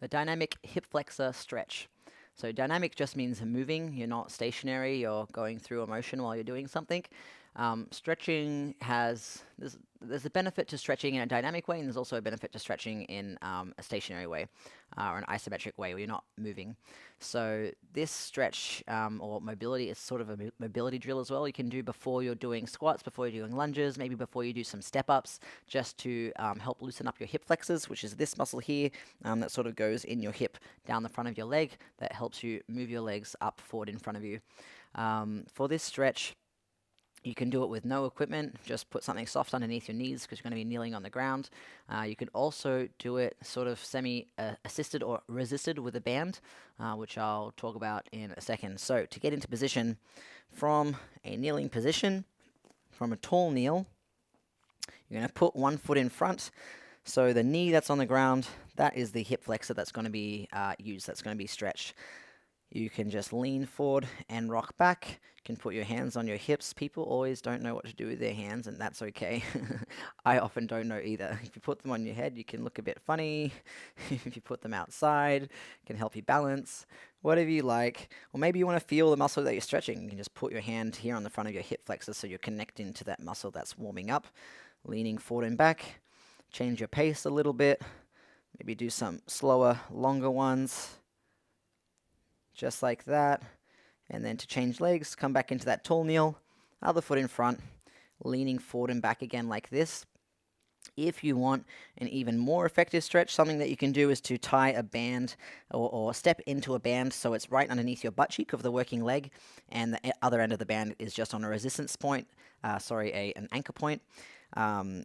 the dynamic hip flexor stretch. So dynamic just means moving. You're not stationary. You're going through a motion while you're doing something. Stretching has there's a benefit to stretching in a dynamic way, and there's also a benefit to stretching in a stationary way or an isometric way where you're not moving. So this stretch or mobility is sort of a mobility drill as well. You can do before you're doing squats, before you're doing lunges, maybe before you do some step ups, just to help loosen up your hip flexors, which is this muscle here that sort of goes in your hip down the front of your leg that helps you move your legs up forward in front of you. For this stretch, you can do it with no equipment, just put something soft underneath your knees because you're going to be kneeling on the ground. You can also do it sort of semi-assisted or resisted with a band, which I'll talk about in a second. So to get into position from a kneeling position, from a tall kneel, you're going to put one foot in front. So the knee that's on the ground, that is the hip flexor that's going to be used, that's going to be stretched. You can just lean forward and rock back. You can put your hands on your hips. People always don't know what to do with their hands, and that's okay. I often don't know either. If you put them on your head, you can look a bit funny. If you put them outside, it can help you balance. Whatever you like. Or maybe you want to feel the muscle that you're stretching. You can just put your hand here on the front of your hip flexor so you're connecting to that muscle that's warming up. Leaning forward and back. Change your pace a little bit. Maybe do some slower, longer ones. Just like that. And then to change legs, come back into that tall kneel, other foot in front, leaning forward and back again like this. If you want an even more effective stretch, something that you can do is to tie a band or step into a band so it's right underneath your butt cheek of the working leg, and the other end of the band is just on a resistance point, an anchor point.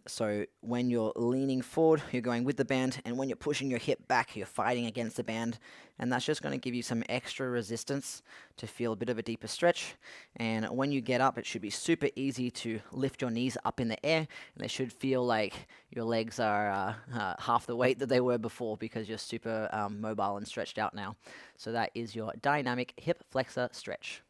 So when you're leaning forward, you're going with the band, and when you're pushing your hip back, you're fighting against the band, and that's just going to give you some extra resistance to feel a bit of a deeper stretch. And when you get up, it should be super easy to lift your knees up in the air, and they should feel like your legs are half the weight that they were before because you're super mobile and stretched out now. So that is your dynamic hip flexor stretch.